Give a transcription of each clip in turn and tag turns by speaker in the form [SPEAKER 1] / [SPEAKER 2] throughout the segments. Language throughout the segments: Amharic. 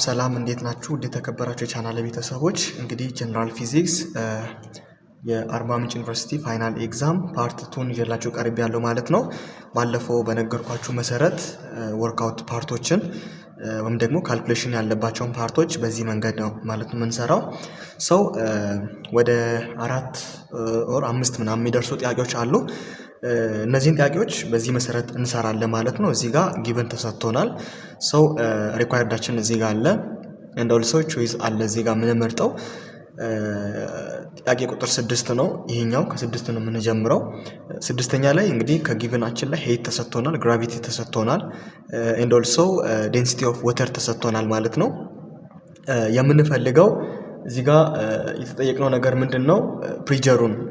[SPEAKER 1] ሰላም እንዴት ናችሁ? የተከበራችሁ የቻናል ቤተሰቦች እንግዲህ ጀነራል ፊዚክስ የአርባ ምንጭ ዩኒቨርሲቲ ፋይናል ኤግዛም ፓርት 2 ይዤላችሁ ቀርብ ያለው ማለት ነው። ባለፈው በነገርኳችሁ መሰረት ወርክአውት ፓርቶችን ወይም ደግሞ ካልኩሌሽን ያለባቸውን ፓርቶች በዚህ መንገድ ነው ማለት ነው የምንሰራው። ሰው ወደ 4 ኦር 5 ምናምን የሚደርሱ ጥያቄዎች አሉ። እነዚህን ጥያቄዎች በዚህ መሰረት እንሰራለን ማለት ነው። እዚህ ጋር ጊቨን ተሰጥቶናል። ሰው ሪኳየርዳችን እዚህ ጋር አለ and also choice አለ። እዚህ ጋር የምንመርጠው ጥያቄ ቁጥር 6 ነው። ይሄኛው ከ6 ነው የምንጀምረው። ስድስተኛ ላይ እንግዲህ ከጊቨናችን ላይ ሄት ተሰጥቶናል፣ ግራቪቲ ተሰጥቶናል and also density of water ተሰጥቶናል ማለት ነው። የምንፈልገው እዚህ ጋር የተጠየቅነው ነገር ምንድነው?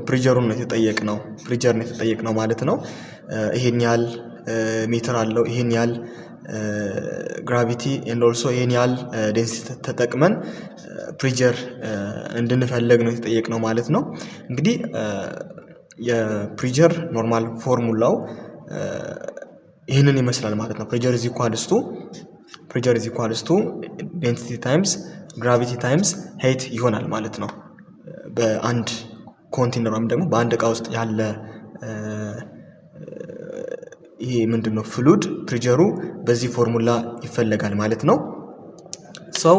[SPEAKER 1] ፕሬሸሩን ነው የተጠየቅነው። ፕሬሸር ነው የተጠየቅነው ማለት ነው። ይሄን ያህል ሜትር አለው፣ ይሄን ያህል ግራቪቲ and also ይሄን ያህል ዴንሲቲ ተጠቅመን ፕሬሸር እንድንፈልግ ነው የተጠየቅነው ማለት ነው። እንግዲህ የፕሬሸር ኖርማል ፎርሙላው ይሄንን ይመስላል ማለት ነው። ፕሬሸር is equals to density times gravity times height ይሆናል ማለት ነው። በአንድ ኮንቴነር ወይም ደግሞ በአንድ እቃ ውስጥ ያለ ይሄ ምንድነው ፍሉድ ፕሬሸሩ በዚህ ፎርሙላ ይፈለጋል ማለት ነው። ሰው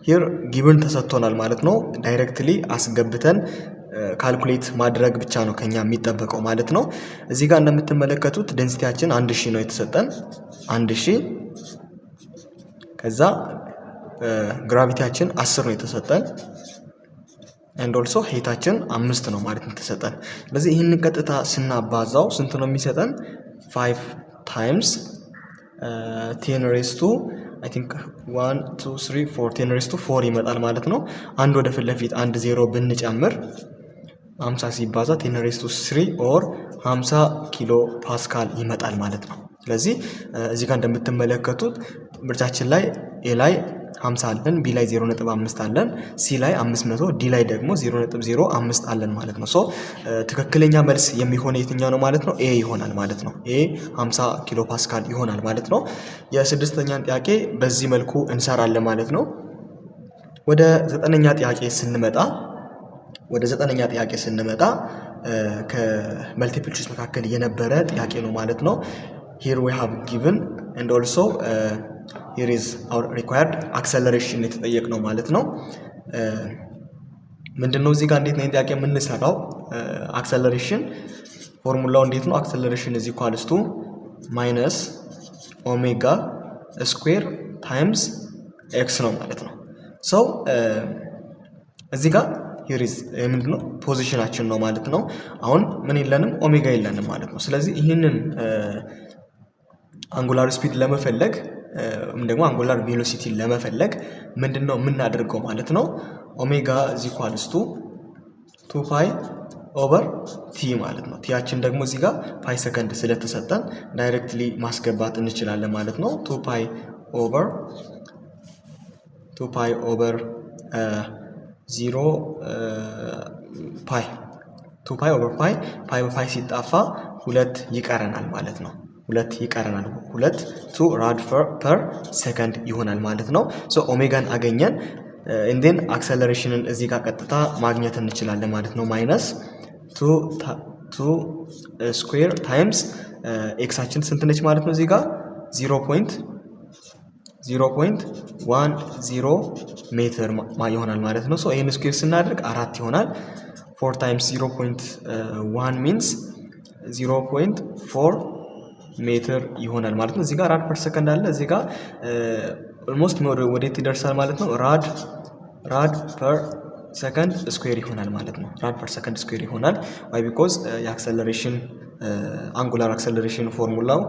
[SPEAKER 1] ሂር ጊቨን ተሰጥቶናል ማለት ነው። ዳይሬክትሊ አስገብተን ካልኩሌት ማድረግ ብቻ ነው ከኛ የሚጠበቀው ማለት ነው። እዚህ ጋር እንደምትመለከቱት ዴንሲቲያችን 1000 ነው የተሰጠን 1000። ከዛ ግራቪቲያችን 10 ነው የተሰጠን and also ሄታችን 5 ነው ማለት ነው የተሰጠን። ስለዚህ ይሄንን ቀጥታ ስናባዛው ስንት ነው የሚሰጠን? 5 times 10 raised to I think 1 2 3 4 10 raised to 4 ይመጣል ማለት ነው። አንድ ወደ ፊት ለፊት አንድ 0 ብንጨምር 50 ሲባዛ 10 raised to 3 or 50 ኪሎ ፓስካል ይመጣል ማለት ነው። ስለዚህ እዚህ ጋር እንደምትመለከቱት ምርጫችን ላይ ኤ ላይ 50 አለን፣ ቢ ላይ 0.5 አለን፣ ሲ ላይ 500፣ ዲ ላይ ደግሞ 0.05 አለን ማለት ነው። ሶ ትክክለኛ መልስ የሚሆነው የትኛው ነው ማለት ነው? ኤ ይሆናል ማለት ነው። ኤ 50 ኪሎ ፓስካል ይሆናል ማለት ነው። የስድስተኛን ጥያቄ በዚህ መልኩ እንሰራለን ማለት ነው። ወደ ዘጠነኛ ጥያቄ ስንመጣ ከመልቲፕል ቾይስ መካከል የነበረ ጥያቄ ነው ማለት ነው። here we have given and also here is our required acceleration የተጠየቅነው ማለት ነው። ምንድነው እዚህ ጋር እንዴት ነው ጥያቄ የምንሰራው? acceleration ፎርሙላው እንዴት ነው? acceleration is equals to minus omega square times x ነው ማለት ነው። so እዚህ ጋር here is ምንድነው ፖዚሽናችን ነው ማለት ነው። አሁን ምን የለንም? ኦሜጋ የለንም ማለት ነው። ስለዚህ ይሄንን አንጉላር ስፒድ ለመፈለግ ደግሞ አንጉላር ቬሎሲቲ ለመፈለግ ምንድነው የምናደርገው ማለት ነው? ኦሜጋ is equals to 2 pi over t ማለት ነው። ቲያችን ደግሞ እዚህ ጋር ፓይ ሰከንድ ስለተሰጠን ዳይሬክትሊ ማስገባት እንችላለን ማለት ነው። 2 pi over 0 ፓይ 2 pi over ፓይ በፓይ ሲጣፋ 2 ይቀረናል ማለት ነው። 2 2 ራድ ፐር ሰከንድ ይሆናል ማለት ነው። ሶ ኦሜጋን አገኘን and then አክሰለሬሽንን እዚህ ጋር ቀጥታ ማግኘት እንችላለን ማለት ነው። ማይነስ 2 ስኩዌር ታይምስ ኤክሳችን ስንት ነች ማለት ነው? እዚህ ጋር 0.10 ሜትር ይሆናል ማለት ነው። ሶ ይሄን ስኩዌር ስናደርግ 4 ይሆናል። 4 times 0.1 means 0.4 ሜትር ይሆናል ማለት ነው። እዚህ ጋር ራድ ፐር ሰከንድ አለ። እዚህ ጋር ኦልሞስት ወዴት ይደርሳል ማለት ነው? ራድ ፐር ሰከንድ ስኩዌር ይሆናል ማለት ነው። ራድ ፐር ሰከንድ ስኩዌር ይሆናል። why because የአክሰለሬሽን አንጉላር አክሰለሬሽን ፎርሙላው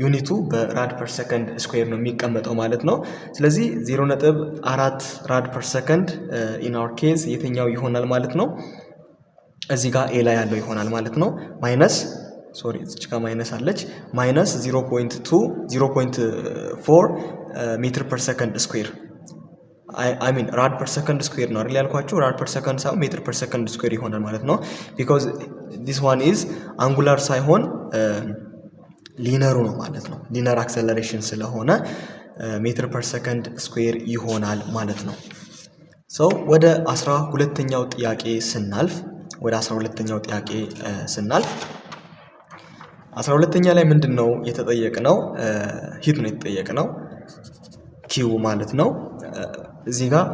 [SPEAKER 1] ዩኒቱ በራድ ፐር ሰከንድ ስኩዌር ነው የሚቀመጠው ማለት ነው። ስለዚህ 0.4 ራድ ፐር ሰከንድ in our case የትኛው ይሆናል ማለት ነው? እዚህ ጋር ኤ ላይ ያለው ይሆናል ማለት ነው። ማይነስ እዚች ጋር ማይነስ አለች። ማይነስ 0.4 ሜትር ፐር ሰከንድ ስኩዌር I mean ራድ ፐር ሰከንድ ስኩዌር ነው አይደል ያልኳችሁ? ራድ ፐር ሰከንድ ሳይሆን ሜትር ፐር ሰከንድ ስኩዌር ይሆናል ማለት ነው። because this one is አንጉላር ሳይሆን ሊነሩ ነው ማለት ነው። ሊነር አክሰለሬሽን ስለሆነ ሜትር ፐር ሰከንድ ስኩዌር ይሆናል ማለት ነው። ሰው ወደ 12ኛው ጥያቄ ስናልፍ 12ኛ ላይ ምንድነው የተጠየቅነው? ሂት ነው የተጠየቅነው ኪው ማለት ነው። እዚህ ጋር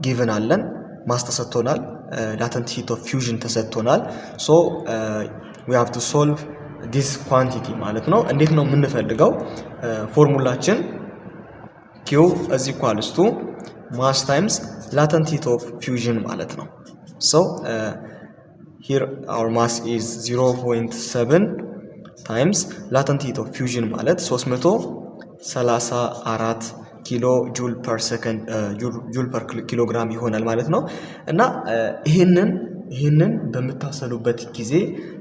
[SPEAKER 1] ጊቭን አለን ማስ ተሰጥቶናል፣ ላተንት ሂት ኦፍ ፊውዥን ተሰጥቶናል። ሶ ዊ ሃቭ ቱ ሶልቭ ዲስ ኳንቲቲ ማለት ነው። እንዴት ነው የምንፈልገው? ፎርሙላችን ኪው ኢዝ ኢኳልስ ቱ ማስ ታይምስ latent heat of fusion ማለት ነው። So here our mass is 0.7 times latent heat of fusion ማለት 334 ኪሎ ጁል ፐር ሰከንድ ጁል ፐር ኪሎግራም ይሆናል ማለት ነው። እና ይሄንን በምታሰሉበት ጊዜ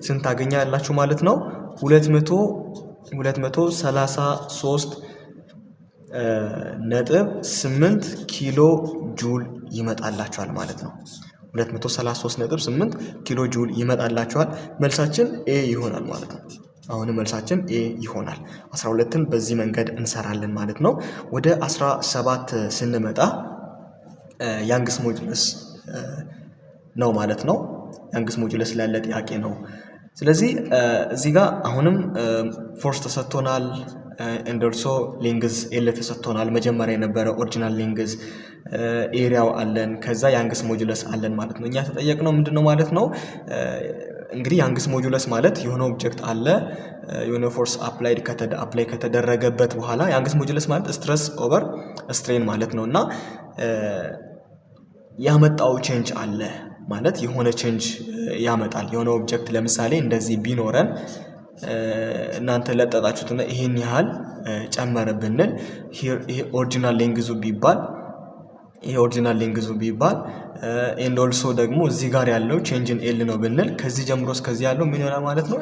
[SPEAKER 1] ስንት ታገኛላችሁ ማለት ነው? 233.8 ኪሎ ጁል ይመጣላችኋል ማለት ነው። 233.8 ኪሎ ጁል ይመጣላችኋል። መልሳችን ኤ ይሆናል ማለት ነው። አሁንም መልሳችን ኤ ይሆናል። 12ን በዚህ መንገድ እንሰራለን ማለት ነው። ወደ 17 ስንመጣ ያንግስ ሞጁለስ ነው ማለት ነው። ያንግስ ሞጁለስ ላለ ጥያቄ ነው። ስለዚህ እዚህ ጋር አሁንም ፎርስ ተሰጥቶናል and also ሌንግዝ ኤል ተሰጥቶናል። መጀመሪያ የነበረ ኦሪጂናል ሌንግዝ ኤሪያው አለን፣ ከዛ ያንግስ ሞጁለስ አለን ማለት ነው። እኛ ተጠየቅነው ምንድነው ማለት ነው? እንግዲህ ያንግስ ሞጁለስ ማለት የሆነ ኦብጀክት አለ፣ የሆነ ፎርስ አፕላይ ከተደረገበት በኋላ ያንግስ ሞጁለስ ማለት ስትረስ ኦቨር ስትሬን ማለት ነው። እና ያመጣው ቼንጅ አለ ማለት የሆነ ቼንጅ ያመጣል። የሆነ ኦብጀክት ለምሳሌ እንደዚህ ቢኖረን እናንተ ለጠጣችሁትና ይሄን ያህል ጨመረ ብንል ይሄ ኦሪጂናል ሌንግዙ ቢባል ኤንድ ኦልሶ ደግሞ እዚህ ጋር ያለው ቼንጅ ኢን ኤል ነው ብንል ከዚህ ጀምሮ እስከዚህ ያለው ምን ይሆናል ማለት ነው?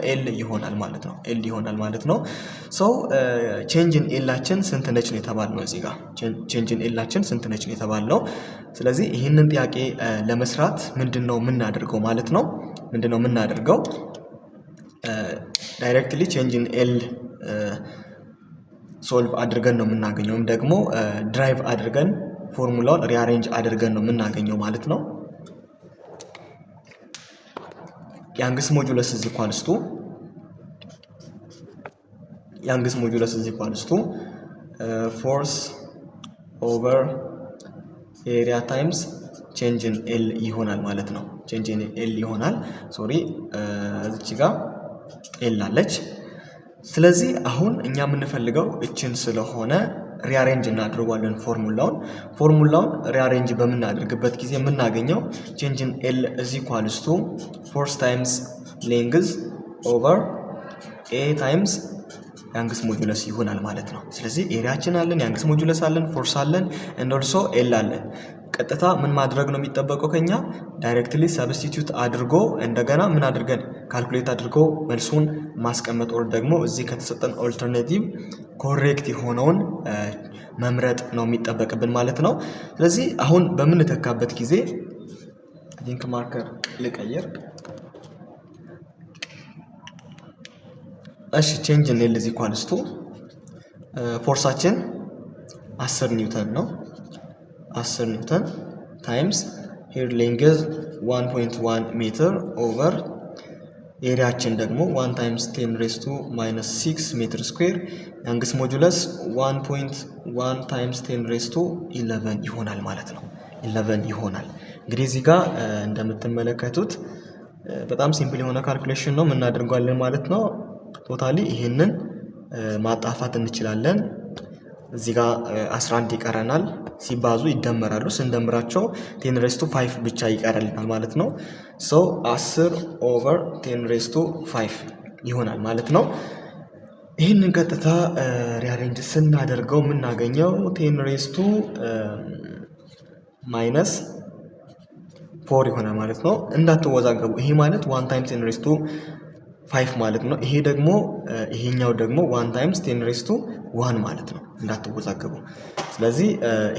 [SPEAKER 1] ኤል ይሆናል ማለት ነው። ሶ ቼንጅ ኢን ኤላችን ስንት ነች ነው የተባልነው። እዚህ ጋር ቼንጅ ኢን ኤላችን ስንት ነች ነው የተባልነው። ስለዚህ ይህንን ጥያቄ ለመስራት ምንድነው የምናደርገው ማለት ነው? ዳይሬክትሊ ቼንጅ ኢን ኤል ሶልቭ አድርገን ነው የምናገኘው፣ ወይም ደግሞ ድራይቭ አድርገን ፎርሙላውን ሪአሬንጅ አድርገን ነው የምናገኘው ማለት ነው። ያንግስ ሞጁለስ ኢዝ ኢኳልስ ቱ ፎርስ ኦቨር ኤሪያ ታይምስ ቼንጅ ኢን ኤል ይሆናል ማለት ነው። ቼንጅ ኢን ኤል ይሆናል። እዚህ ጋር ኤል አለች። ስለዚህ አሁን እኛ የምንፈልገው እችን ስለሆነ ሪአሬንጅ እናድርጓለን ፎርሙላውን ሪአሬንጅ በምናደርግበት ጊዜ የምናገኘው ቼንጅ ኢን ኤል ኢዝ ኢኳልስ ቱ ፎርስ ታይምስ ሌንግዝ ኦቨር ኤ ታይምስ ያንግስ ሞጁለስ ይሆናል ማለት ነው። ስለዚህ ኤሪያችን አለን፣ ያንግስ ሞጁለስ አለን፣ ፎርስ አለን፣ ኤንድ ኦልሶ ኤል አለን። ቀጥታ ምን ማድረግ ነው የሚጠበቀው ከኛ? ዳይሬክትሊ ሰብስቲቲዩት አድርጎ እንደገና ምን አድርገን ካልኩሌት አድርጎ መልሱን ማስቀመጥ፣ ወር ደግሞ እዚህ ከተሰጠን ኦልተርኔቲቭ ኮሬክት የሆነውን መምረጥ ነው የሚጠበቅብን ማለት ነው። ስለዚህ አሁን በምንተካበት ጊዜ ሊንክ ማርከር ልቀይር። እሺ ቼንጅ ኢን ኤል ኢዝ ኢኳልስ ቱ ፎርሳችን 10 ኒውተን ነው። 10 ኒውተን ታይምስ ሄር ሌንግዝ 1.1 ሜትር ኦቨር ኤሪያችን ደግሞ 1 ታይምስ 10 ሬዝ ቱ ማይነስ 6 ሜትር ስኩዌር ያንግስ ሞጁለስ 1.1 ታይምስ 10 ሬዝ ቱ 11 ይሆናል ማለት ነው። 11 ይሆናል። እንግዲህ እዚህ ጋር እንደምትመለከቱት በጣም ሲምፕል የሆነ ካልኩሌሽን ነው የምናደርገዋለን ማለት ነው። ቶታሊ ይሄንን ማጣፋት እንችላለን። እዚህ ጋር 11 ይቀረናል። ሲባዙ ይደመራሉ። ስንደምራቸው 10 ሬዝ ቱ 5 ብቻ ይቀርልናል ማለት ነው። ሶ 10 ኦቨር 10 ሬዝ ቱ 5 ይሆናል ማለት ነው። ይህንን ቀጥታ ሪአሬንጅ ስናደርገው የምናገኘው 10 ሬዝ ቱ ማይነስ 4 ይሆናል ማለት ነው። እንዳትወዛገቡ። ይሄ ማለት 1 ታይምስ 10 ሬዝ ቱ 5 ማለት ነው። ይሄ ደግሞ ይሄኛው ደግሞ 1 ታይምስ 10 ሬዝ ቱ 1 ማለት ነው። እንዳትወዛገቡ። ስለዚህ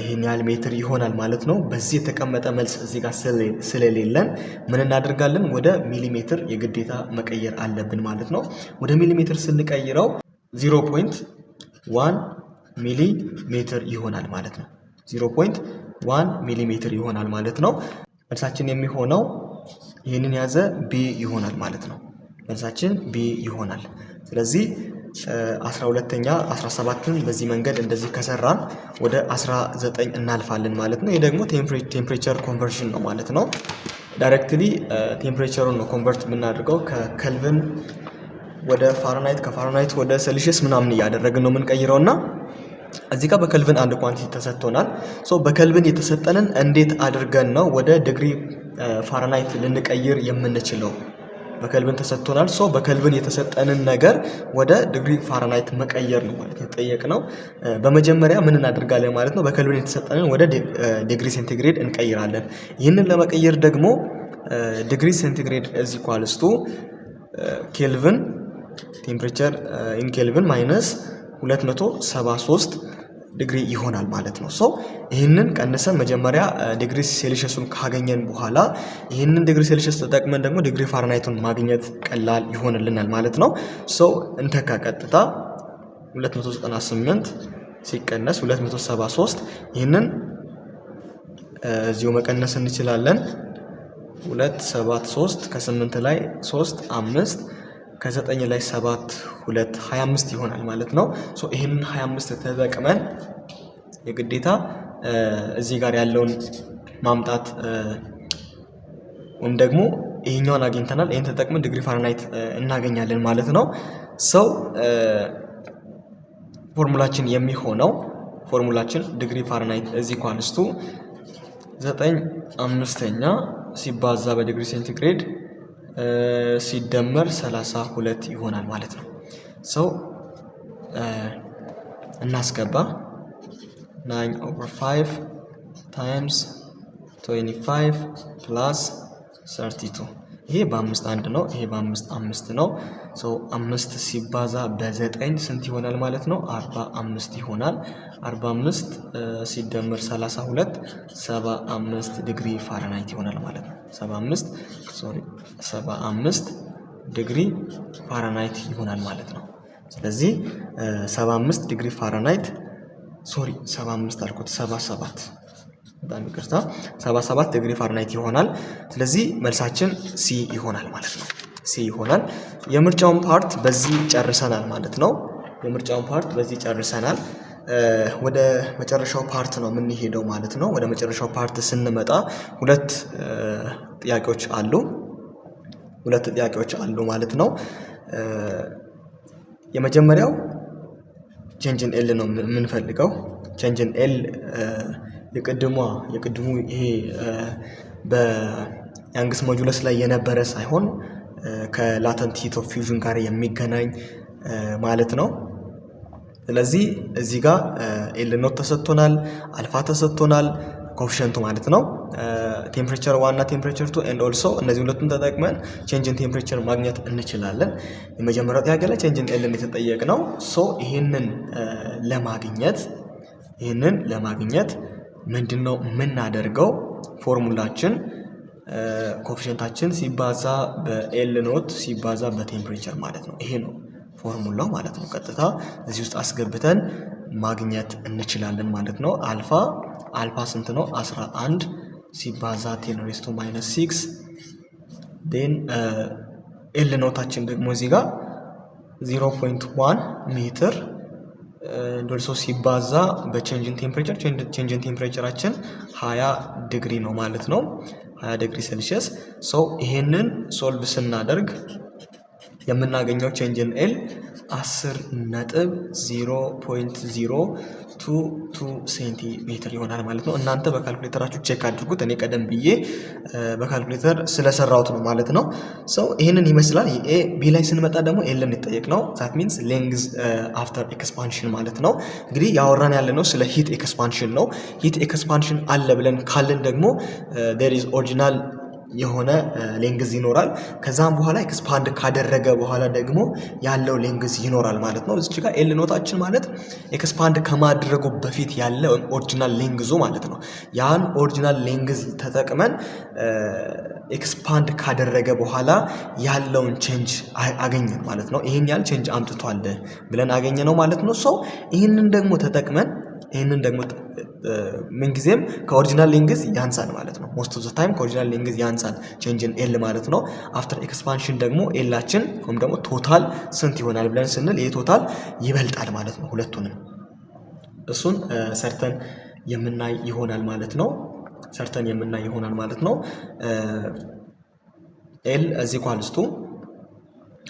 [SPEAKER 1] ይሄን ያህል ሜትር ይሆናል ማለት ነው። በዚህ የተቀመጠ መልስ እዚህ ጋር ስለሌለን ምን እናደርጋለን? ወደ ሚሊሜትር የግዴታ መቀየር አለብን ማለት ነው። ወደ ሚሊሜትር ስንቀይረው 0.1 ሚሊ ሜትር ይሆናል ማለት ነው። 0.1 ሚሊ ሜትር ይሆናል ማለት ነው። መልሳችን የሚሆነው ይህንን ያዘ ቢ ይሆናል ማለት ነው። መልሳችን ቢ ይሆናል። ስለዚህ 12ኛ 17ን በዚህ መንገድ እንደዚህ ከሰራን ወደ 19 እናልፋለን ማለት ነው። ይህ ደግሞ ቴምፕሬቸር ኮንቨርሽን ነው ማለት ነው። ዳይሬክትሊ ቴምፕሬቸሩን ነው ኮንቨርት የምናደርገው ከኬልቪን ወደ ፋራናይት፣ ከፋራናይት ወደ ሴልሺየስ ምናምን እያደረግን ነው የምንቀይረው እና እዚህ ጋር በኬልቪን አንድ ኳንቲቲ ተሰጥቶናል። ሶ በኬልቪን የተሰጠንን እንዴት አድርገን ነው ወደ ዲግሪ ፋራናይት ልንቀይር የምንችለው? በኬልቪን ተሰጥቶናል። ሶ በኬልቪን የተሰጠንን ነገር ወደ ዲግሪ ፋራናይት መቀየር ነው ማለት የተጠየቅነው። በመጀመሪያ ምን እናደርጋለን ማለት ነው? በኬልቪን የተሰጠንን ወደ ዲግሪ ሴንቲግሬድ እንቀይራለን። ይህንን ለመቀየር ደግሞ ዲግሪ ሴንቲግሬድ ኢዝ ኢኳልስ ቱ ኬልቪን ቴምፕሬቸር ኢን ኬልቪን ማይነስ 273 ዲግሪ ይሆናል ማለት ነው። ሶ ይህንን ቀንሰን መጀመሪያ ዲግሪ ሴልሺየሱን ካገኘን በኋላ ይህንን ዲግሪ ሴልሺየስ ተጠቅመን ደግሞ ዲግሪ ፋራናይቱን ማግኘት ቀላል ይሆንልናል ማለት ነው። ሶ እንተካ ቀጥታ 298 ሲቀነስ 273 ይህንን እዚሁ መቀነስ እንችላለን። 273 ከ8 ላይ 3 5 ከ9 ላይ 7 2 25 ይሆናል ማለት ነው። ሶ ይሄንን 25 ተጠቅመን የግዴታ እዚህ ጋር ያለውን ማምጣት ወይም ደግሞ ይሄኛውን አግኝተናል። ይሄን ተጠቅመን ዲግሪ ፋራናይት እናገኛለን ማለት ነው። ሶ ፎርሙላችን የሚሆነው ዲግሪ ፋራናይት እዚህ ኳንስቱ 9/5 ሲባዛ በዲግሪ ሴንቲግሬድ ሲደመር 32 ይሆናል ማለት ነው። ሰው እናስገባ 9/5 ታይምስ 25 ፕላስ 32 ይሄ በ5 1 ነው። ይሄ በ5 5 ነው። ሶ 5 ሲባዛ በ9 ስንት ይሆናል ማለት ነው? 45 ይሆናል። 45 ሲደመር 32 75 ዲግሪ ፋራናይት ይሆናል ማለት ነው። 75 ዲግሪ ፋራናይት ይሆናል ማለት ነው። ስለዚህ 75 ዲግሪ ፋራናይት 75 አልኩት 77 በጣም ይቅርታ 77 ዲግሪ ፋራናይት ይሆናል። ስለዚህ መልሳችን ሲ ይሆናል ማለት ነው። ሲ ይሆናል። የምርጫውን ፓርት በዚህ ጨርሰናል ማለት ነው። ወደ መጨረሻው ፓርት ነው የምንሄደው ማለት ነው። ወደ መጨረሻው ፓርት ስንመጣ ሁለት ጥያቄዎች አሉ ማለት ነው። የመጀመሪያው ቼንጅን ኤል ነው የምንፈልገው። ቼንጅን ኤል የቅድሙ ይሄ በያንግስ ሞጁለስ ላይ የነበረ ሳይሆን ከላተንት ሂት ኦፍ ፊውዥን ጋር የሚገናኝ ማለት ነው። ስለዚህ እዚህ ጋር ኤል ኖት ተሰጥቶናል፣ አልፋ ተሰጥቶናል፣ ኮኤፊሺየንቱ ማለት ነው። ቴምፕሬቸር 1 እና ቴምፕሬቸር 2 ኤንድ ኦልሶ እነዚህ ሁለቱን ተጠቅመን ቼንጅን ቴምፕሬቸር ማግኘት እንችላለን። የመጀመሪያው ጥያቄ ላይ ቼንጅን ኤል የተጠየቅነው ሶ ይሄንን ለማግኘት ምንድነው የምናደርገው? ፎርሙላችን ኮኤፊሺየንታችን ሲባዛ በኤል ኖት ሲባዛ በቴምፕሬቸር ማለት ነው። ይሄ ነው ፎርሙላው ማለት ነው። ቀጥታ እዚህ ውስጥ አስገብተን ማግኘት እንችላለን ማለት ነው። አልፋ ስንት ነው? 11 ሲባዛ 10⁻⁻6 ዴን ኤል ኖታችን ደግሞ እዚህ ጋር 0.1 ሜትር ዶልሶ ሲባዛ በቼንጅን ቴምፕሬቸራችን 20 ዲግሪ ነው ማለት ነው። 20 ዲግሪ ሴልሺየስ። ሶ ይሄንን ሶልቭ ስናደርግ የምናገኘው ቼንጅን ኤል 10.0.022 ሴንቲሜትር ይሆናል ማለት ነው። እናንተ በካልኩሌተራችሁ ቼክ አድርጉት። እኔ ቀደም ብዬ በካልኩሌተር ስለሰራሁት ነው ማለት ነው። ሰው ይሄንን ይመስላል። ቢ ላይ ስንመጣ ደግሞ ኤልን ይጠየቅ ነው። ዛት ሚንስ ሌንግዝ አፍተር ኤክስፓንሽን ማለት ነው። እንግዲህ ያወራን ያለ ነው ስለ ሂት ኤክስፓንሽን ነው። ሂት ኤክስፓንሽን አለ ብለን ካልን ደግሞ ዴር ኢዝ ኦሪጂናል የሆነ ሌንግዝ ይኖራል። ከዛም በኋላ ኤክስፓንድ ካደረገ በኋላ ደግሞ ያለው ሌንግዝ ይኖራል ማለት ነው። እዚህ ጋር ኤል ኖታችን ማለት ኤክስፓንድ ከማድረጉ በፊት ያለው ኦሪጂናል ሌንግዙ ማለት ነው። ያን ኦሪጂናል ሌንግዝ ተጠቅመን ኤክስፓንድ ካደረገ በኋላ ያለውን ቼንጅ አገኘን ማለት ነው። ይሄን ያህል ቼንጅ አምጥቷል ብለን አገኘ ነው ማለት ነው። ሶ ይህንን ደግሞ ተጠቅመን ምንጊዜም ከኦሪጂናል ሌንግዝ ያንሳል ማለት ነው። ሞስት ኦፍ ዘ ታይም ከኦሪጂናል ሌንግዝ ያንሳል ቼንጅን ኤል ማለት ነው። አፍተር ኤክስፓንሽን ደግሞ ኤላችን ወይም ደግሞ ቶታል ስንት ይሆናል ብለን ስንል ይሄ ቶታል ይበልጣል ማለት ነው። ሁለቱንም እሱን ሰርተን የምናይ ይሆናል ማለት ነው። ኤል እዚህ ኳልስቱ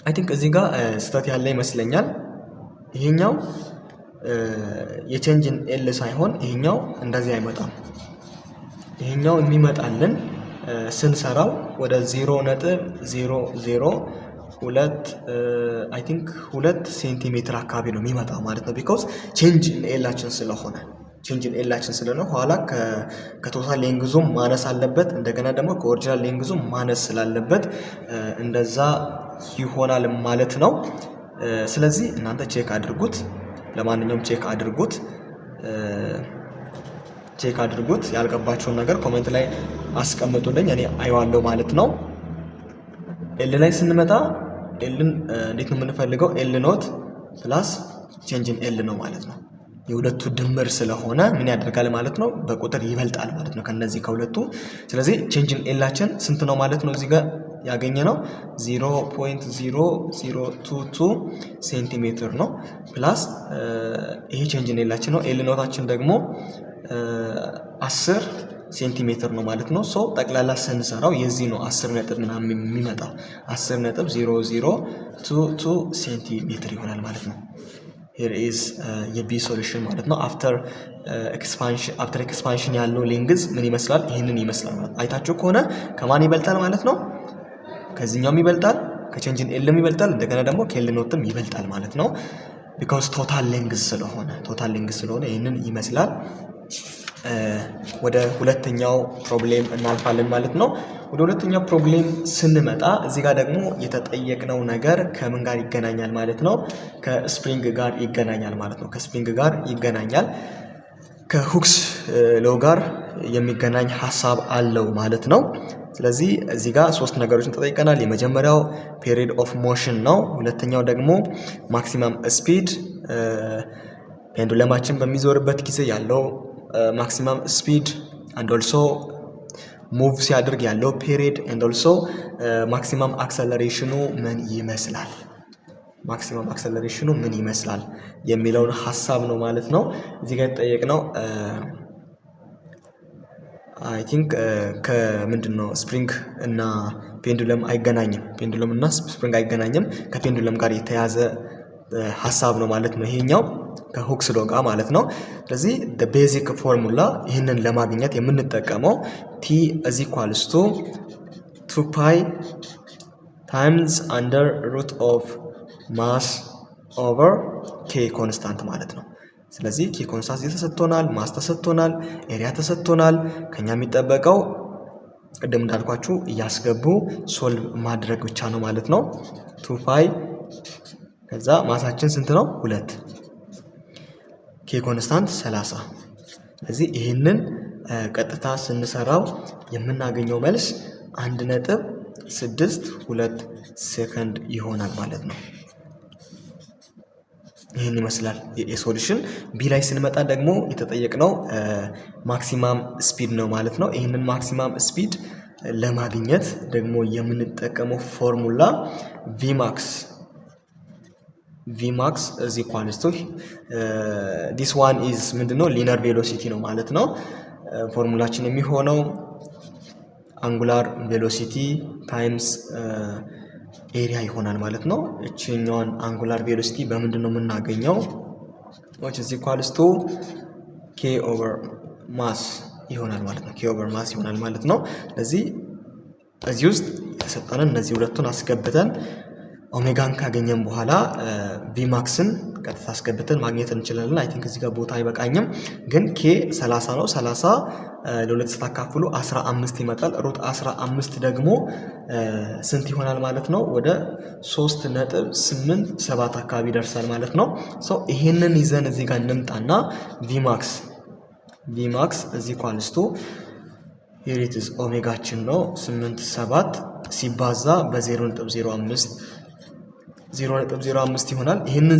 [SPEAKER 1] አይ ቲንክ እዚህ ጋር ስህተት ያለ ይመስለኛል። ይሄኛው የቼንጅን ኤል ሳይሆን ይሄኛው እንደዚህ አይመጣም። ይሄኛው የሚመጣልን ስንሰራው ወደ 0.002 አይ ቲንክ 2 ሴንቲሜትር አካባቢ ነው የሚመጣው ማለት ነው። ቢኮዝ ቼንጅ ኤላችን ስለሆነ ኋላ ከቶታል ሌንግዙም ማነስ አለበት። እንደገና ደግሞ ከኦሪጂናል ሌንግዙም ማነስ ስላለበት እንደዛ ይሆናል ማለት ነው። ስለዚህ እናንተ ቼክ አድርጉት። ለማንኛውም ቼክ አድርጉት። ያልገባችሁን ነገር ኮሜንት ላይ አስቀምጡልኝ፣ እኔ አይዋለሁ ማለት ነው። ኤል ላይ ስንመጣ ኤልን እንዴት ነው የምንፈልገው? ኤል ኖት ፕላስ ቼንጅን ኤል ነው ማለት ነው። የሁለቱ ድምር ስለሆነ ምን ያደርጋል ማለት ነው? በቁጥር ይበልጣል ማለት ነው ከነዚህ ከሁለቱ። ስለዚህ ቼንጅን ኤላችን ስንት ነው ማለት ነው? እዚህ ጋር ያገኘ ነው 0.0022 ሴንቲሜትር ነው። ፕላስ ይሄ ቼንጅን ኤላችን ነው። ኤል ኖታችን ደግሞ 10 ሴንቲሜትር ነው ማለት ነው። ሶ ጠቅላላ ስንሰራው የዚህ ነው 10 ነጥብ ምናምን የሚመጣው 10.0022 ሴንቲሜትር ይሆናል ማለት ነው። ሄር ኢዝ የቢ ሶሉሽን ማለት ነው። አፍተር ኤክስፓንሽን ያለው ሌንግዝ ምን ይመስላል? ይህንን ይመስላል ማለት አይታችሁ ከሆነ ከማን ይበልጣል ማለት ነው? ከዚህኛውም ይበልጣል፣ ከቼንጅን ኤልም ይበልጣል፣ እንደገና ደግሞ ከኤል ኖትም ይበልጣል ማለት ነው። ቢኮዝ ቶታል ሌንግዝ ስለሆነ ይህንን ይመስላል። ወደ ሁለተኛው ፕሮብሌም እናልፋለን ማለት ነው። ወደ ሁለተኛው ፕሮብሌም ስንመጣ እዚህ ጋር ደግሞ የተጠየቅነው ነገር ከምን ጋር ይገናኛል ማለት ነው? ከስፕሪንግ ጋር ይገናኛል ማለት ነው። ከሁክስ ሎው ጋር የሚገናኝ ሀሳብ አለው ማለት ነው። ስለዚህ እዚህ ጋር ሶስት ነገሮችን ተጠይቀናል። የመጀመሪያው ፔሪድ ኦፍ ሞሽን ነው። ሁለተኛው ደግሞ ማክሲመም ስፒድ፣ ፔንዱለማችን በሚዞርበት ጊዜ ያለው ማክሲመም ስፒድ አንድ ኦልሶ ሙቭ ሲያደርግ ያለው ፔሪድ አንድ ኦልሶ ማክሲመም አክሰለሬሽኑ ምን ይመስላል የሚለውን ሀሳብ ነው ማለት ነው። እዚህ ጋር የተጠየቅነው አይ ቲንክ ከምንድን ነው ስፕሪንግ እና ፔንዱለም አይገናኝም። ከፔንዱለም ጋር የተያዘ ሀሳብ ነው ማለት ነው ይሄኛው ከሁክስ ሎው ጋር ማለት ነው። ስለዚህ ቤዚክ ፎርሙላ ይህንን ለማግኘት የምንጠቀመው ቲ ኢዝ ኢኳልስ ቱ 2 ፓይ ታይምስ አንደር ሩት ኦፍ ማስ ኦቨር ኬ ኮንስታንት ማለት ነው። ስለዚህ ኬ ኮንስታንት ተሰጥቶናል፣ ማስ ተሰጥቶናል፣ ኤሪያ ተሰጥቶናል። ከኛ የሚጠበቀው ቅድም እንዳልኳችሁ እያስገቡ ሶልቭ ማድረግ ብቻ ነው ማለት ነው። 2 ፓይ ከዛ ማሳችን ስንት ነው? 2 ኬ ኮንስታንት 30። ስለዚህ ይህንን ቀጥታ ስንሰራው የምናገኘው መልስ 1.62 ሴከንድ ይሆናል ማለት ነው። ይህን ይመስላል የሶሉሽን። ቢ ላይ ስንመጣ ደግሞ የተጠየቅነው ማክሲማም ስፒድ ነው ማለት ነው። ይህንን ማክሲማም ስፒድ ለማግኘት ደግሞ የምንጠቀመው ፎርሙላ ቪማክስ ኢዝ ኢኳልስ ቱ ዲስ ዋን ኢዝ ምንድነው? ሊነር ቬሎሲቲ ነው ማለት ነው። ፎርሙላችን የሚሆነው አንጉላር ቬሎሲቲ ታይምስ ኤሪያ ይሆናል ማለት ነው። እቺኛውን አንጉላር ቬሎሲቲ በምንድን ነው የምናገኘው? which is equals to k over mass ይሆናል ማለት ነው። k over mass ይሆናል ማለት ነው። ስለዚህ እዚህ ውስጥ የተሰጠንን እነዚህ ሁለቱን አስገብተን ኦሜጋን ካገኘን በኋላ ቪማክስን ቀጥታ አስገብተን ማግኘት እንችላለን። አይ ቲንክ እዚህ ጋር ቦታ አይበቃኝም፣ ግን ኬ 30 ነው። 30 ለ2 ስታካፍሉ 15 ይመጣል። ሩት 15 ደግሞ ስንት ይሆናል ማለት ነው? ወደ 3.87 አካባቢ ይደርሳል ማለት ነው። ሶ ይሄንን ይዘን እዚህ ጋር እንምጣና ቪማክስ እዚህ ኳልስቱ ሄሪትስ ኦሜጋችን ነው 87 ሲባዛ በ0.05 ይሆናል። ይህንን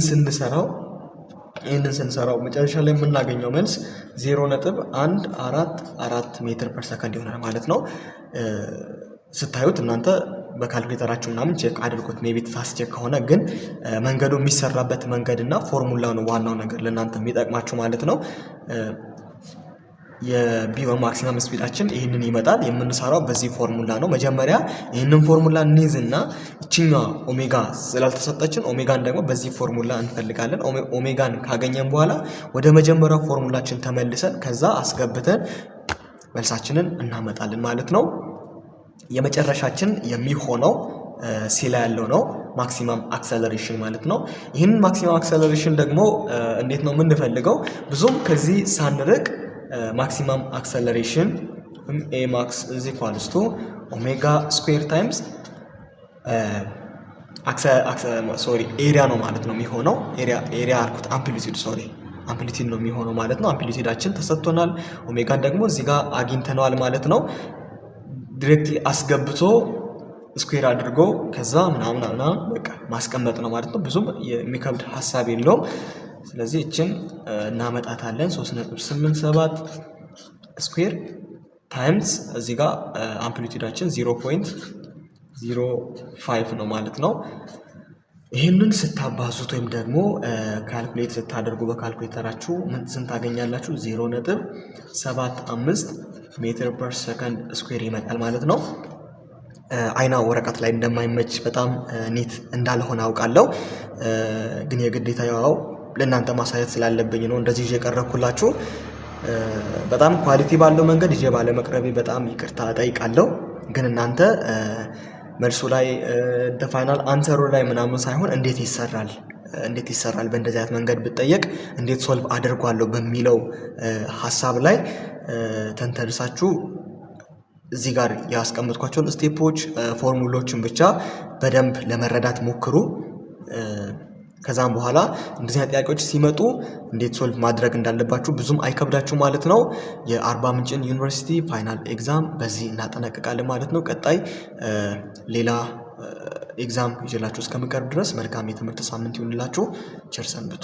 [SPEAKER 1] ስንሰራው መጨረሻ ላይ የምናገኘው መልስ 0.144 ሜትር ፐር ሰከንድ ይሆናል ማለት ነው። ስታዩት እናንተ በካልኩሌተራችሁ ምናምን ቼክ አድርጉት። ሜቢ ተሳስቼ ከሆነ ግን መንገዱ የሚሰራበት መንገድ እና ፎርሙላ ነው ዋናው ነገር ለእናንተ የሚጠቅማችሁ ማለት ነው። የቢሆን ማክሲመም ስፒዳችን ይህንን ይመጣል። የምንሰራው በዚህ ፎርሙላ ነው። መጀመሪያ ይህንን ፎርሙላ እንይዝና ይችኛዋ ኦሜጋ ስላልተሰጠችን ኦሜጋን ደግሞ በዚህ ፎርሙላ እንፈልጋለን። ኦሜጋን ካገኘን በኋላ ወደ መጀመሪያው ፎርሙላችን ተመልሰን ከዛ አስገብተን መልሳችንን እናመጣለን ማለት ነው። የመጨረሻችን የሚሆነው ሲ ላይ ያለው ነው ማክሲመም አክሰለሬሽን ማለት ነው። ይህንን ማክሲመም አክሰለሬሽን ደግሞ እንዴት ነው የምንፈልገው? ብዙም ከዚህ ሳንርቅ ማክሲመም አክሰለሬሽን ኤ ማክስ ኢዝ ኢኳልስ ቱ ኦሜጋ ስኩዌር ታይምስ ኤሪያ ነው ማለት ነው የሚሆነው። ኤሪያ አልኩት አምፕሊቲዩድ አምፕሊቲዩድ ነው የሚሆነው ማለት ነው። አምፕሊቲዩዳችን ተሰጥቶናል፣ ኦሜጋን ደግሞ እዚህ ጋር አግኝተነዋል ማለት ነው። ዲሬክትሊ አስገብቶ ስኩዌር አድርጎ ከዛ ምናምን በቃ ማስቀመጥ ነው ማለት ነው። ብዙም የሚከብድ ሀሳብ የለውም። ስለዚህ እችን እናመጣታለን 3.87 ስኩዌር ታይምስ እዚህ ጋር አምፕሊቲዩዳችን 0.05 ነው ማለት ነው። ይህንን ስታባዙት ወይም ደግሞ ካልኩሌት ስታደርጉ በካልኩሌተራችሁ ስንት ታገኛላችሁ? 0.75 ሜትር ፐር ሰከንድ ስኩዌር ይመጣል ማለት ነው። አይና ወረቀት ላይ እንደማይመች በጣም ኒት እንዳልሆነ አውቃለሁ፣ ግን የግዴታ ያው ለእናንተ ማሳየት ስላለብኝ ነው እንደዚህ ይዤ ቀረብኩላችሁ። በጣም ኳሊቲ ባለው መንገድ ይዤ ባለመቅረቤ በጣም ይቅርታ ጠይቃለሁ። ግን እናንተ መልሱ ላይ ፋይናል አንሰሩ ላይ ምናምን ሳይሆን እንዴት ይሰራል በእንደዚህ አይነት መንገድ ብጠየቅ እንዴት ሶልቭ አድርጓለሁ በሚለው ሀሳብ ላይ ተንተርሳችሁ እዚህ ጋር ያስቀምጥኳቸውን ስቴፖች ፎርሙሎችን ብቻ በደንብ ለመረዳት ሞክሩ። ከዛም በኋላ እንደዚህ አይነት ጥያቄዎች ሲመጡ እንዴት ሶልቭ ማድረግ እንዳለባችሁ ብዙም አይከብዳችሁ ማለት ነው። የአርባ ምንጭን ዩኒቨርሲቲ ፋይናል ኤግዛም በዚህ እናጠናቀቃለን ማለት ነው። ቀጣይ ሌላ ኤግዛም ይዤላችሁ እስከምቀርብ ድረስ መልካም የትምህርት ሳምንት ይሁንላችሁ። ቸር ሰንብቱ።